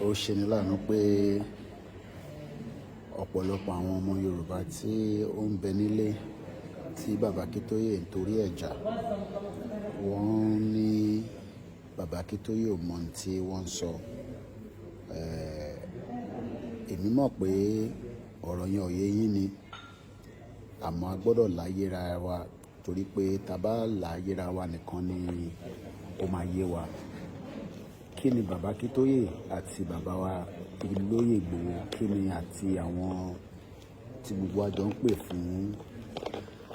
ó ṣeni láàánú pé ọ̀pọ̀lọpọ̀ àwọn ọmọ Yorùbá tí ó ń bẹ nílé tí bàbá Akíntóyè ń torí ẹ̀ jà, wọ́n ní bàbá Akíntóyè ò mọ ohun tí wọ́n ń sọ. Èmi mọ̀ pé ọ̀rọ̀ yẹn ò yé yín ni, àmọ́ a gbọ́dọ̀ láyéra wa torí pé tá bá láyéra wa nìkan ni ó máa yé wa. Kí ni bàbá Akíntóyè àti bàbá wa Olóyè Ìgbòho, kí ni àti àwọn tí gbogbo wa jọ ń pè fún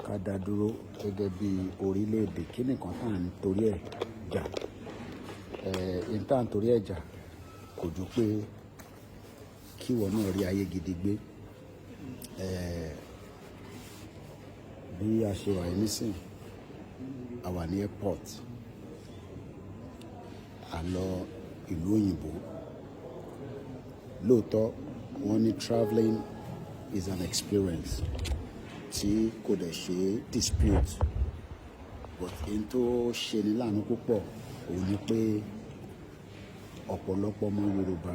ká dá dúró gẹ́gẹ́ bí orílẹ̀-èdè, kí nìkan tá à ń torí ẹ̀ jà? Tá à ń torí ẹ̀ jà kò ju pé kí ìwọ náà rí ayé gidi gbé. Bí a ṣe wà nísìn, a wà ní airport, a lọ ìlú òyìnbó. Lóòótọ́ wọ́n ní travelling is an experience tí kò dẹ̀ ṣe dispute, but in tó ṣe ní láàánú púpọ̀ òun ni pé ọ̀pọ̀lọpọ̀ ọmọ Yorùbá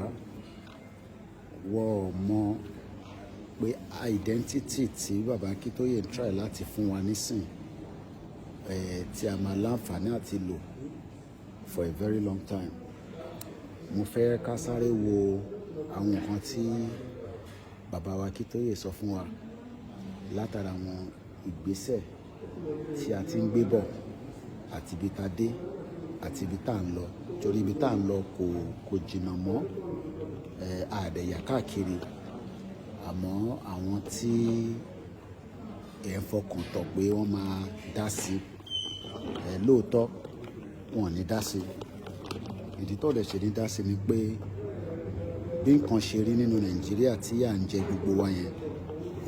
wọ́n mọ̀ pé identity tí bàbá Akíntóyè ń try láti fún wa nísìn, tí a máa láǹfààní àti lò for a very long time. Mo fẹ́ ká sáré wo àwọn nǹkan tí bàbá wa Akíntóyè sọ fún wa látara àwọn ìgbésẹ̀ tí a ti ń gbé bọ̀ àti ibi tá dé àti ibi tá ń lọ, torí ibi tá ń lọ kò jìnnà mọ́, àdẹ̀yà káàkiri, àmọ́ àwọn tí ẹ̀ ń fọkàn tọ̀ pé wọ́n máa dá sí, lóòótọ́ wọn ò ní dá sí. Ìdí tó dẹ̀ ṣe ní dá sí ni pé bí nǹkan ṣe rí nínú Nàìjíríà tí à ń jẹ gbogbo wa yẹn,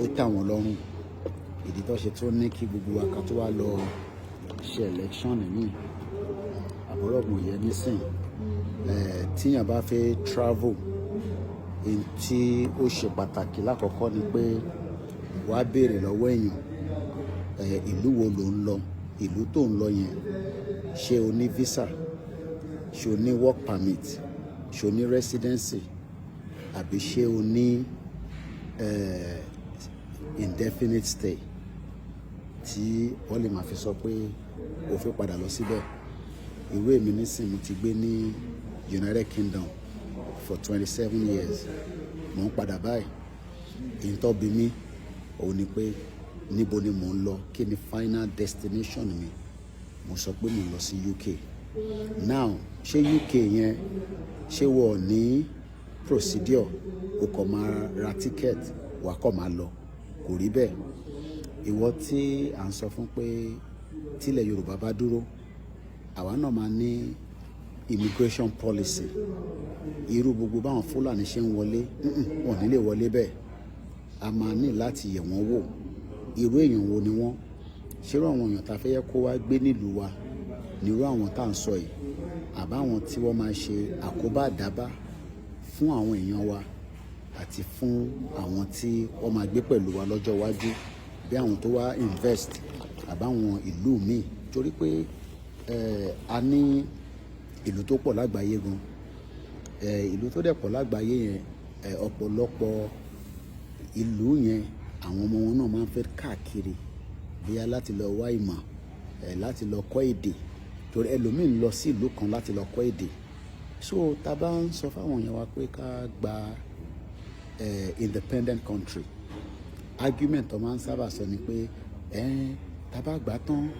ó tẹ́ àwọn lọ́rùn. Ìdí tó ṣe tó ní kí gbogbo wa ká tó wá lọ ṣe election nìyí. Àbúrọ̀gùn yẹn nísìn, tíyàn bá fẹ́ travel, èyí tí ó ṣe pàtàkì lákọ̀ọ́kọ́ ni pé wàá béèrè lọ́wọ́ èèyàn, ìlú wo ló ń lọ? Ìlú tó ń lọ yẹn, ṣé o ní visa? Ṣé o ní work permit? Ṣé o ní residency? Àbí ṣé o ní indefinite stay tí wọ́n lè máa fi sọ pé o fẹ́ padà lọ síbẹ̀? Irú èmi nísìn, mo ti gbé ní United Kingdom for 27 years. Mo ń padà báyìí. Èyí tó bí mi òun ni pé níbo ni mò ń lọ, kí ni final destination mi? Mo sọ pé mo ń lọ sí UK. Now ṣé UK yẹn, ṣé wọ́n ní procedure o kò máa ra ticket wà kò máa lọ? Kò rí bẹ́ẹ̀. Ìwọ tí à ń sọ fún pé tílẹ̀ Yorùbá bá dúró, àwa náà máa ní immigration policy. Irú gbogbo báwọn Fúlàní ṣe ń wọlé, wọn ò ní lè wọlé bẹ́ẹ̀. A máa ní láti yẹ̀ wọ́n wò. Irú èèyàn wo ni wọ́n? Ṣérú àwọn èèyàn tá fẹ́ yẹ kó wá gbé nílùú wa nírú àwọn tá à ń sọ yìí? Àbáwọn tí wọ́n máa ṣe àkóbá àdábá fún àwọn èèyàn wa àti fún àwọn tí wọ́n máa gbé pẹ̀lú wa lọ́jọ́ iwájú, bí àwọn tó wá invest àbáwọn ìlú míì? Torí pé a ní ìlú tó pọ̀ lágbàáyé gan. Ìlú tó dẹ̀ pọ̀ lágbàáyé yẹn, ọ̀pọ̀lọpọ̀ ìlú yẹn àwọn ọmọ wọn náà máa ń fẹ́ káàkiri, bóyá láti lọ wá ìmọ̀, láti lọ kọ́ èdè, torí ẹlòmíì ń lọ sí ìlú kan láti lọ kọ́ èdè. So tá bá ń sọ fáwọn èèyàn wa pé ká gba independent country, argument tó máa ń sábà sọ ni pé tá bá gbà tán,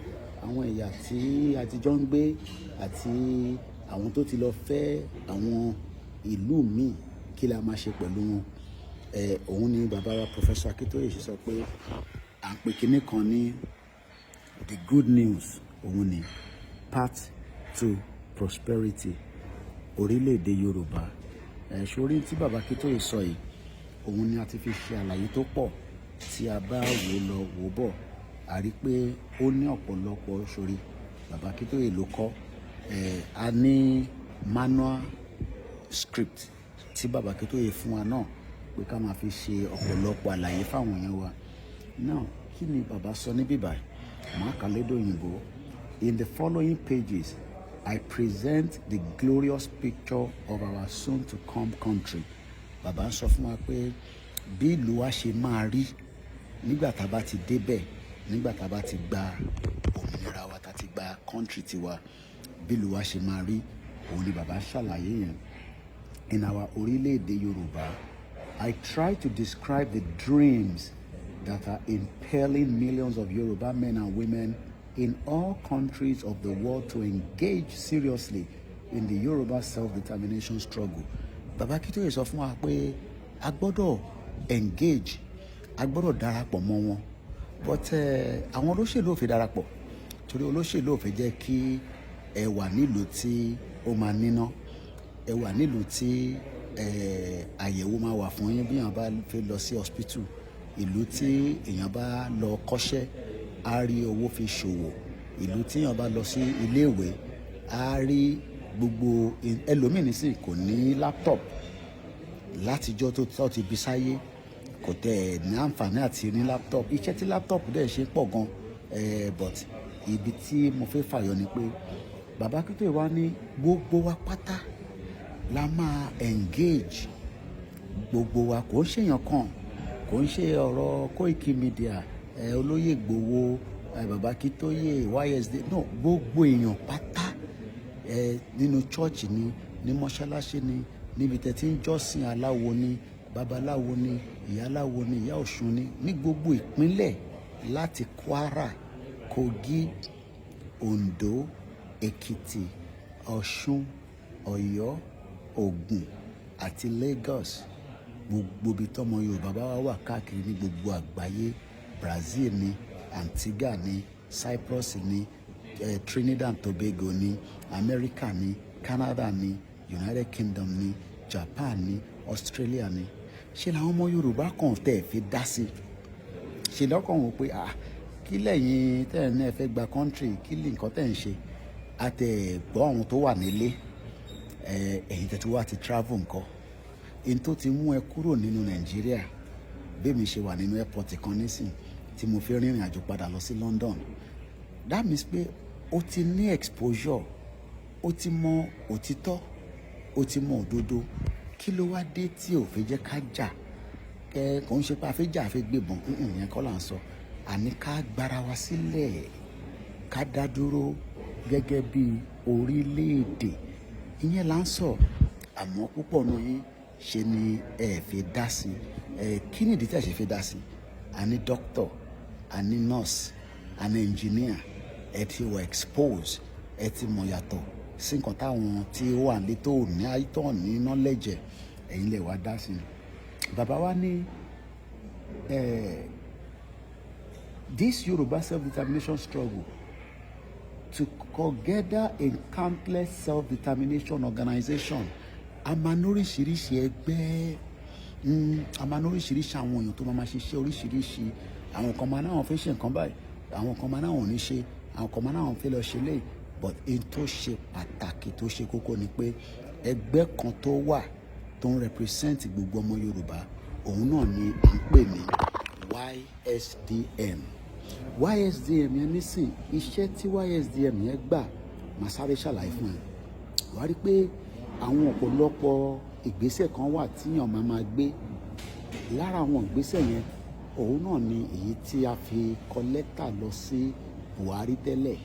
àwọn ẹ̀yà tí a ti jọ ń gbé àti àwọn tó ti lọ fẹ́ àwọn ìlú míì, kí la máa ṣe pẹ̀lú wọn? Òun ni bàbá wa Professor Akíntóyè ṣe sọ pé à ń pè kinní kan ní the good news. Òun ni path to prosperity orílẹ̀-èdè Yorùbá. Ṣorí tí bàbá Akíntóyè sọ yìí, òun ni a ti fi ṣe àlàyé tó pọ̀. Tí a bá wò lọ wò bọ̀, a rí pé ó ní ọ̀pọ̀lọpọ̀ ṣorí bàbá Akíntóyè ló kọ́. A ní manual script tí bàbá Akíntóyè fún wa náà pé ká máa fi ṣe ọ̀pọ̀lọpọ̀ àlàyé fáwọn èèyàn wa. Now kí ni bàbá sọ níbí báyìí? Màá kà lédè òyìnbó. In the following pages, I present the glorious picture of our soon-to-come country. Bàbá ń sọ fún wa pé bí ìlú wa ṣe máa rí nígbà tá a bá ti débẹ̀, nígbà tá a bá ti gba òmìnira wa, tá a ti gba country tiwa, bí ìlú wa ṣe máa rí, òun ni bàbá ṣàlàyé yẹn. In our orílẹ̀-èdè Yorùbá, I try to describe the dreams that are impelling millions of Yoruba men and women in all countries of the world to engage seriously in the Yoruba self-determination struggle. Bàbá Akíntóyè sọ fún wa pé a gbọ́dọ̀ engage, a gbọ́dọ̀ darapọ̀ mọ́ wọn. But àwọn olóṣèlú ò fẹ́ darapọ̀, torí olóṣèlú ò fẹ́ jẹ́ kí ẹ wà nílùú tí ó máa níná, ẹ wà nílùú tí àyẹ̀wò máa wà fún yín bí èèyàn bá fẹ́ lọ sí hospital, ìlú tí èèyàn bá lọ kọ́ṣẹ́ á rí owó fi ṣòwò, ìlú tí èèyàn bá lọ sí iléèwé á rí gbogbo ẹlòmíì nísìnyí kò ní laptop látijọ́ tó ti bí sáyé, kò tẹ̀ ní àǹfààní àti ní laptop. Iṣẹ́ tí laptop dẹ̀ ṣe pọ̀ gan, but ibi tí mo fẹ́ fàyọ ni pé bàbá Akíntóyè wá ní gbogbo wa pátá la máa engage, gbogbo wa, kò ń ṣèyàn kan, kò ń ṣe ọ̀rọ̀ Koiki Media, olóyè Ìgbòho, bàbá Akíntóyè, YSD, no, gbogbo èèyàn pátá, nínú chọ́ọ̀chì ni, ní mọ́ṣáláṣí ni, níbi tẹ́ tí ń jọ́sìn aláwo ni, babaláwo ni, ìyá aláwo ni, ìyá Ọ̀ṣun ni, ní gbogbo ìpínlẹ̀ láti Kwara, Kogi, Ondo, Èkìtì, Ọ̀ṣun, Ọ̀yọ́, Ògùn àti Lagos, gbogbo ibi tọ́mọ Yorùbá bá wà káàkiri ní gbogbo àgbáyé, Brazil ni, Antigua ni, Cyprus ni, Trinidad and Tobago ni, America ni, Canada ni, United Kingdom ni, Japan ni, Australia ni. Ṣé làwọn ọmọ Yorùbá kan tẹ̀ fi dá sí? Ṣé lọ́kàn wò pé kí lẹ́yìn tẹ̀ ní ẹ fẹ́ gba country, kí lè nǹkan tẹ̀ ń ṣe? Àtẹ̀gbọ́ àwọn tó wà nílé, ẹ̀yin tẹ̀ tí wá ti travel nǹkan, in tó ti mú ẹ kúrò nínú Nàìjíríà, bí mi ṣe wà nínú airport kan nísìn tí mo fẹ́ rìnrìn àjò padà lọ sí London. That means pé o ti ní exposure, o ti mọ òtítọ́, o ti mọ òdodo. Kí ló wá dé tí ò fẹ́ jẹ́ ká jà? Kò ń ṣe pé a fẹ́ jà, a fẹ́ gbébọn, ìyẹn kọ́ là ń sọ. Àní ká gbára wa sílẹ̀, ká dá dúró gẹ́gẹ́ bí orílẹ̀-èdè, ìyẹn là ń sọ. Àmọ́ púpọ̀ nù yín ṣe ni ẹ fẹ́ dá sí. Kí ni ìdí tí ẹ ṣe fẹ́ dá sí? A ní doctor, a ní nurse, a ní engineer, ẹ ti wà expose, ẹ ti mọ̀ yàtọ̀ sí nǹkan táwọn tí ó wà nílé tó ní àìtọ́ ní knowledge, ẹ̀yin lè wá dá sí. Bàbá wa ní this Yoruba self-determination struggle to together a countless self-determination organization. A máa ní oríṣiríṣi ẹgbẹ́, a máa ní oríṣiríṣi àwọn èèyàn tó máa ṣiṣẹ́ oríṣiríṣi. Àwọn kan máa náwọn fẹ́ ṣe nǹkan báyìí, àwọn kan máa náwọn ò ní ṣe, àwọn kan máa náwọn fẹ́ lọ ṣe léyìí. But in tó ṣe pàtàkì, tó ṣe kókó ni pé ẹgbẹ́ kan tó wà tó ń represent gbogbo ọmọ Yorùbá, òun náà ni à ń pè ní YSDM. YSDM yẹn nísìn, iṣẹ́ tí YSDM yẹn gbà máa sáré ṣàlàyé fún ẹ. Wà á rí pé àwọn ọ̀pọ̀lọpọ̀ ìgbésẹ̀ kan wà tí èèyàn máa gbé. Lára àwọn ìgbésẹ̀ yẹn, òun náà ni èyí tí a fi kọ lẹ́tà lọ sí Buhari tẹ́lẹ̀,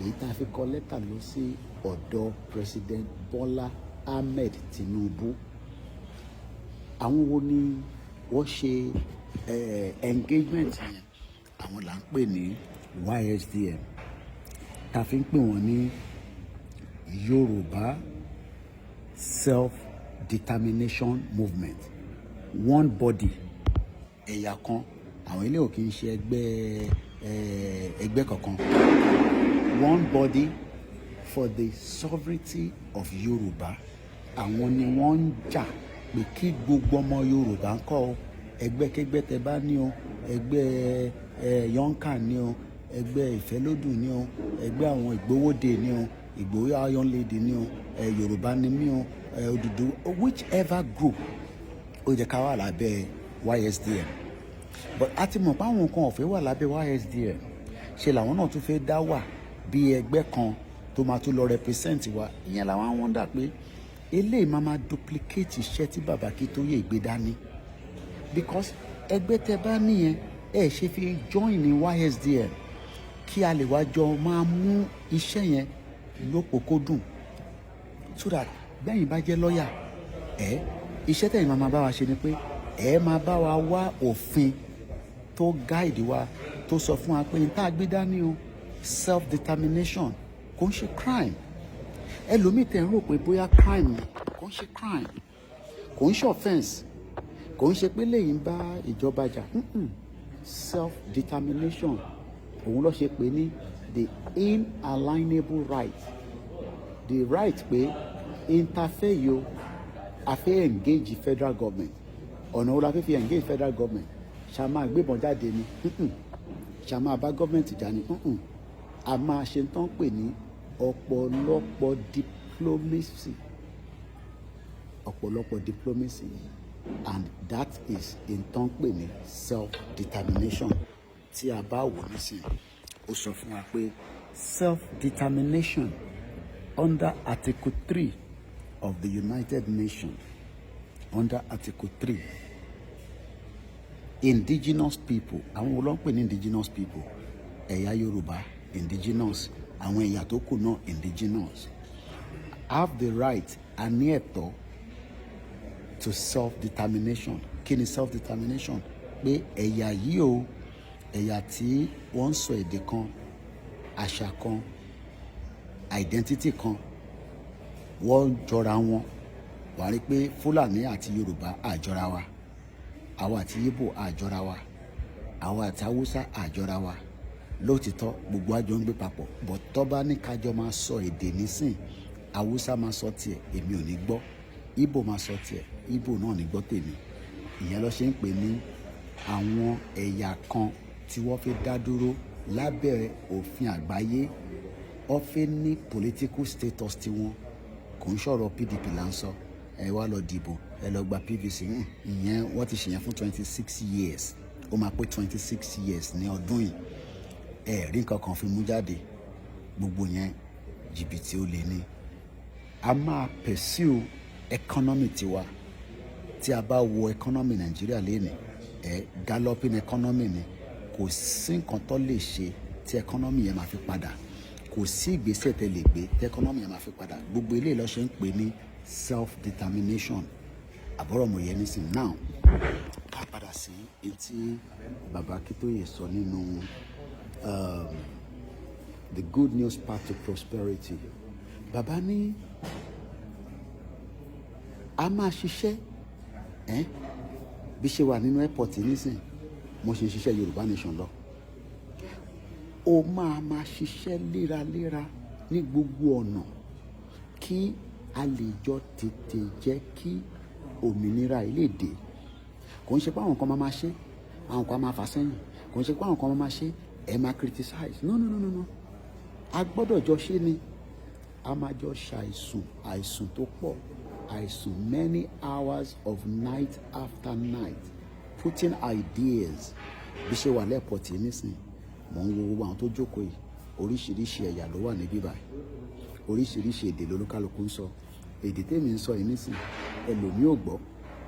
èyí tí a fi kọ lẹ́tà lọ sí ọ̀dọ̀ President Bola Ahmed Tinubu. Àwọn wo ni wọ́n ṣe engagement yẹn? Àwọn là ń pè ní YSDM, tá a fi ń pè wọ́n ní Yoruba Self-Determination Movement. One body, ẹ̀yà kan. Àwọn ilé ò kì í ṣe ẹgbẹ́ kankan. One body for the sovereignty of Yoruba. Àwọn ni wọ́n ń jà pé kí gbogbo ọmọ Yorùbá ń kọ́ ẹgbẹ́kẹ́gbẹ́ tẹ bá ní o, ẹgbẹ́ yonka ní o, ẹgbẹ́ ìfẹ́lódùn ní o, ẹgbẹ́ àwọn ìgbówóde ní o, ìgbòho iron lady ní o, Yorùbá ni mí o, Òdùdú, whichever group, ó jẹ́ ká wà lábẹ́ YSDM. But a ti mọ̀ pé àwọn kan ò fẹ́ wà lábẹ́ YSDM, ṣe làwọn náà tún fẹ́ dá wà bí ẹgbẹ́ kan tó máa tún lọ represent wa. Ìyẹn làwọn wonder pé eléyìí máa duplicate iṣẹ́ tí bàbá Akíntóyè gbé dání, because ẹgbẹ́ tẹ bá nìyẹn ẹ ṣe fi join ní YSDM kí a lè wá jọ máa mú iṣẹ́ yẹn lópòkódùn, so that gbẹ̀yìn bá jẹ́ lọ́ọ̀yà iṣẹ́ tẹ̀yìn máa bá wa ṣe ni pé máa bá wa wá òfin tó guide wa, tó sọ fún wa pé n tá a gbé dání o self determination kò ń ṣe crime. Ẹlòmíì tẹ̀ ń rò pé bóyá crime kò ń ṣe crime, kò ń ṣe offence, kò ń ṣe pé lẹ́yìn bá ìjọba jà. Self determination òun ló ṣe pé ní the inalienable right, the right pé interfere yo a fẹ́ engage federal government. Ọ̀nà wo la fẹ́ fi engage federal government? Ṣá máa gbébọn jáde ni? Ṣá máa bá government jà ni? A máa ṣe tán pè ní ọ̀pọ̀lọpọ̀ diplomacy, and that is in tán pè ní self determination. Tí a bá wò nísìnyí ó sọ fún wa pé self determination under Article 3 of the United Nations, under Article 3, indigenous people, àwọn wo ló ń pè ní indigenous people? Ẹ̀yà Yorùbá indigenous, àwọn ẹ̀yà tó kù náà indigenous, have the right, a ní ẹ̀tọ́ to self-determination. Kí ni self-determination? Pé ẹ̀yà yìí o, ẹ̀yà tí wọ́n ń sọ èdè kan, àṣà kan, identity kan, wọ́n jọra wọn. Wàá rí pé Fúlàní àti Yorùbá àjọra wa, àwa àti Ìgbò àjọra wa, àwa àti Haúsá àjọra wa. Lóòtítọ́ gbogbo àjọ ń gbé papọ̀, but tó bá ní kájọ máa sọ èdè nísìn, Haúsá máa sọ tiẹ̀, èmi ò ní gbọ́. Ìgbò máa sọ tiẹ̀, Ìgbò náà ní gbọ́ tèmi. Ìyẹn ló ṣe ń pè ní àwọn ẹ̀yà kan tí wọ́n fi dá dúró lábẹ́ òfin àgbáyé. Wọ́n fi ní political status tiwọn. Kò ń sọ̀rọ̀ PDP là ń sọ, ẹ wá lọ dìbò, ẹ lọ gba PVC. Ìyẹn wọ́n ti ṣèyẹn fún 26 years. Ó máa pé 26 years ní ọdún yìí. Rí nǹkan kan fi mú jáde. Gbogbo yẹn jìbìtì ó lé ní. A máa pursue economy tiwa. Tí a bá wo economy Nàìjíríà lénìí, galloping economy ni. Kò sí nǹkan tó lè ṣe tí economy yẹn máa fi padà. Kò sí ìgbésẹ̀ tẹ́ lè gbé tí economy yẹn máa fi padà. Gbogbo eléyìí ló ṣe ń pè ní self determination. Àbúrò mo yẹ nísìnyí. Now ká padà sí etí bàbá Akíntóyè sọ nínú the good news path to prosperity. Bàbá ní a máa ṣiṣẹ́ bí ṣe wà nínú airport nísìn, mo ṣe ń ṣiṣẹ́ Yoruba Nation lọ. Ó máa ṣiṣẹ́ léraléra ní gbogbo ọ̀nà kí a lè jọ tètè jẹ́ kí òmìnira ilé dé. Kò ń ṣe pé àwọn kan máa ṣe, àwọn kan máa fà sẹ́yìn. Kò ń ṣe pé àwọn kan máa ṣe, ẹ máa criticize. No. A gbọ́dọ̀ jọ ṣe ni. A máa jọ àìsùn tó pọ̀, àìsùn many hours of night after night, putting ideas. Bí ṣe wà lẹ́pọ̀ tí nísìn, mò ń wo gbogbo àwọn tó jókòó yìí, oríṣiríṣi ẹ̀yà ló wà níbí báyìí, oríṣiríṣi èdè lolúkálùkù ń sọ. Èdè tèmi ń sọ yìí nísìn, ẹlòmíì ò gbọ́.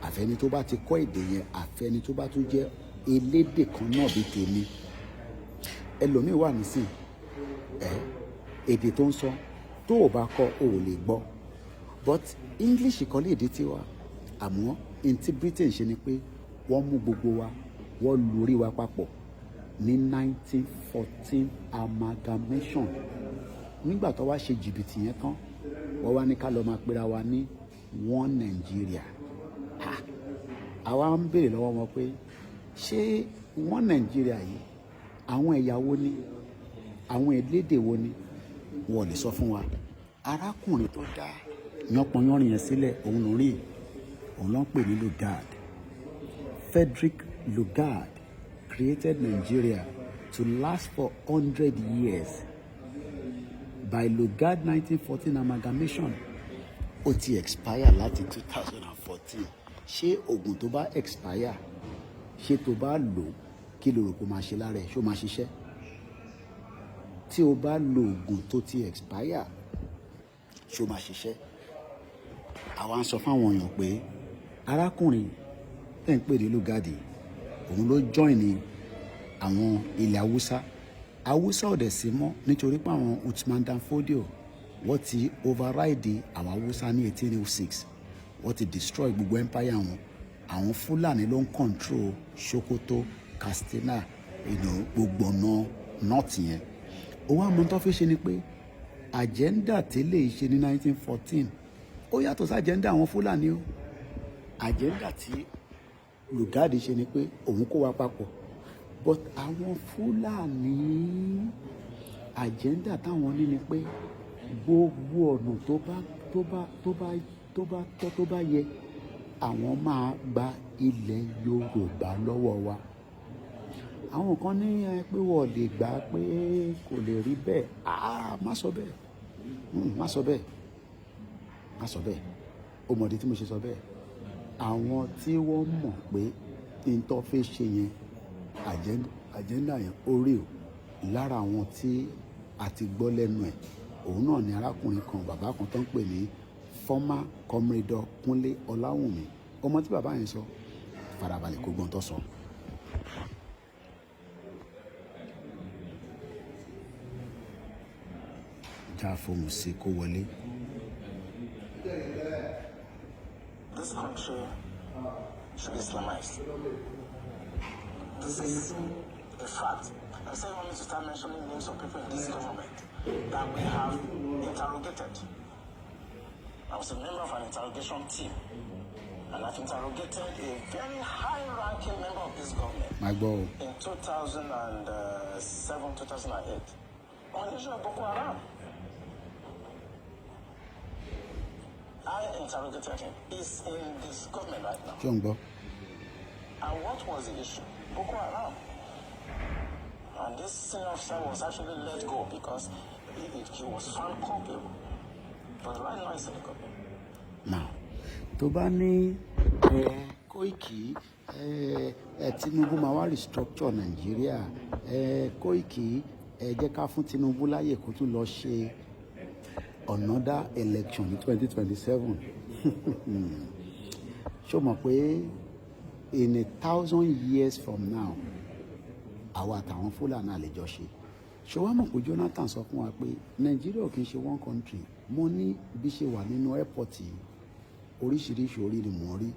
Àfẹ́ni tó bá ti kọ́ èdè yẹn, àfẹ́ni tó bá tún jẹ́ elédè kan náà bí tèmi. Ẹlòmíì wà nísìn, èdè tó ń sọ tó o bá kọ́ o ò lè gbọ́. But English kọ́ lè dé tiwa. Àmọ́ tí Britain ṣe ni pé wọ́n mú gbogbo wa, wọ́n lu orí wa papọ̀ ní 1914 amalgamation. Nígbà tó wá ṣe jìbìtì yẹn tán, wọ́n wá ní ká lọ máa pera wa ní one Nigeria. Àwa ń béèrè lọ́wọ́ wọn pé ṣé one Nigeria yìí àwọn ẹ̀yà wo ni, àwọn elédè wo ni? Wọ́n lè sọ fún wa. Arákùnrin tó dá yánpọnyánrin yẹn sílẹ̀, òun ló rí, òun ló ń pè ní Lugard. Frederick Lugard created Nigeria to last for 100 years. By Lugard 1914 amalgamation, ó ti expire láti 2014. Ṣé oògùn tó bá expire, ṣé tó bá lò kí ló rò kó máa ṣe lára ẹ̀, ṣó máa ṣiṣẹ́? tí o bá lo oògùn tó ti expire ṣó máa ṣiṣẹ́. àwa ń sọ fáwọn èèyàn pé arákùnrin ẹ̀ ń pè ní Lugard òun ló join ní àwọn ilẹ̀ haúsá ọ̀dẹ̀ sí mọ́ nítorí pé àwọn Usman Dan Fodio wọ́n ti override àwọn haúsá ní 1806 wọ́n ti destroy gbogbo empire wọn. Àwọn Fúlàní ló ń control Sokoto, Katsina, gbogbo ọ̀nà north yẹn. Owó àmọ́ tó fi ṣe ni pé agenda tẹ́lẹ̀ ṣe ní 1914 ó yàtọ̀ sí agenda àwọn Fúlàní o. Agenda tí Lugard ṣe ni pé òun kó wa papọ̀, but àwọn Fúlàní agenda táwọn ní ni pé gbogbo ọ̀nà tó bá yẹ àwọn máa gba ilẹ̀ Yorùbá lọ́wọ́ wa. Àwọn kan ní pé wọ́n lè gbà pé kò lè rí bẹ́ẹ̀. Má sọ bẹ́ẹ̀, má sọ bẹ́ẹ̀, má sọ bẹ́ẹ̀. Ó mọ̀ ìdí tí mo ṣe sọ bẹ́ẹ̀. Àwọn tí wọ́n mọ̀ pé ìtọ́ fẹ́ ṣe yẹn agenda yẹn ó rí o. Lára àwọn tí a ti gbọ́ lẹ́nu ẹ̀ òun náà ni arákùnrin kan, bàbá kan tó ń pè ní former Comrade Kúnlé Ọláwùnmí. Ọmọ tí bàbá yẹn sọ farabalẹ̀ kó gbọ́n tó sọ. já fohùn sí kó wọlé. This country should be Islamized. This is a fact. I said I want me to start mentioning names of people in this government that we have interrogated. I was a member of an interrogation team, and I've interrogated a very high-ranking member of this government in 2007, 2008 on the issue of Boko Haram. I interrogated him. He's in this government right now. Jumbo. And what was the issue? Boko Haram. And this senior officer was actually let go because he was found culpable. But right now he's in the government. Now, tó bá ní Koiki Tinubu máa wá restructure Nàìjíríà, Koiki jẹ́ ká fún Tinubu láyè kó tún lọ ṣe another election ní 2027. Ṣó mọ̀ pé in 1,000 years from now àwa àtàwọn Fúlàní àlejò ṣe. Ṣé wàá mọ̀ pé Jonathan sọ fún wa pé Nàìjíríà kì í ṣe one country. Mo ní bí ṣe wà nínú airport yìí oríṣiríṣi orí ni mo rí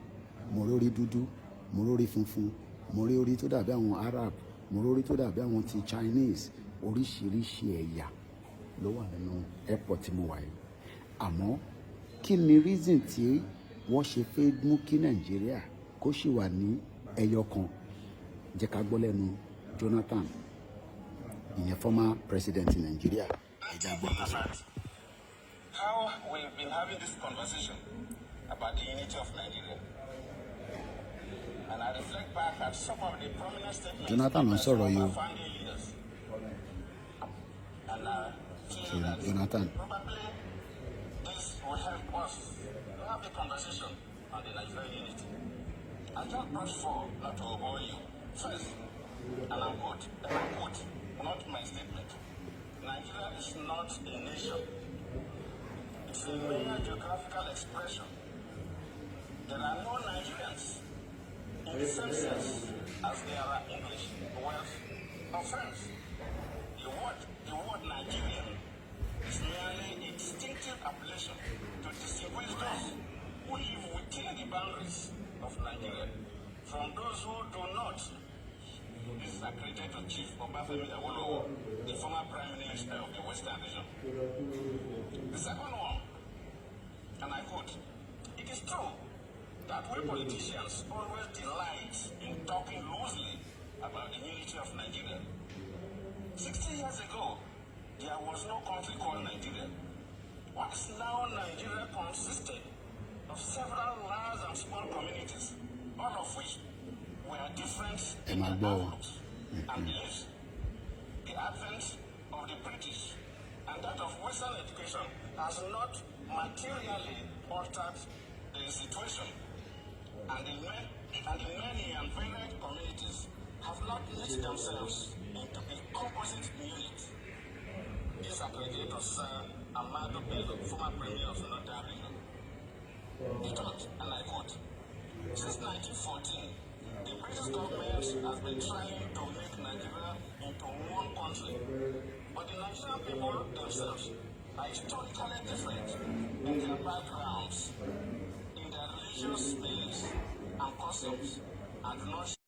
orí dúdú, mo rí orí funfun, mo rí orí tó dàbí àwọn Arab, mo rí orí tó dàbí àwọn ti Chinese. Oríṣiríṣi ẹ̀yà ló wà nínú airport tí mo wà yìí. Àmọ́ kí ni reason tí wọ́n ṣe fẹ́ mú kí Nàìjíríà kó sì wà ní ẹyọ kan? Jẹ́ ká gbọ́ lẹ́nu Jonathan, ìyẹn former president in Nigeria. How we've been having this conversation about the unity of Nigeria. And I reflect back at some of the prominent statements Jonathan, I'm sorry, you. founding leaders. And Jonathan. Probably this will help us to have a conversation on the Nigerian unity. I just brought four, not to bore you. First, and I'm quote, not my statement. Nigeria is not a nation. It's a mere geographical expression. There are no Nigerians in the same sense as there are English, Welsh, or French. The word Nigerian is merely a distinctive appellation to distinguish those who live within the boundaries of Nigeria from those who do not. This is accredited to Chief Obafemi Awolowo, the former Prime Minister of the Western Region. The second one, and I quote, "It is true that we politicians always delight in talking loosely about the unity of Nigeria. 60 years ago, there was no country called Nigeria. What is now Nigeria consisted of several large and small communities, all of which were different in their outlooks and beliefs. The advent of the British and that of Western education has not materially altered the situation, and the many and varied communities have not knit themselves into a composite unit. This applicator, Sir Amado Bello, former Premier of Northern Region. He thought, and I quote, since 1914, the British government has been trying to make Nigeria into one country, but the Nigerian people themselves are historically different in their backgrounds, in their religious beliefs and customs, and do not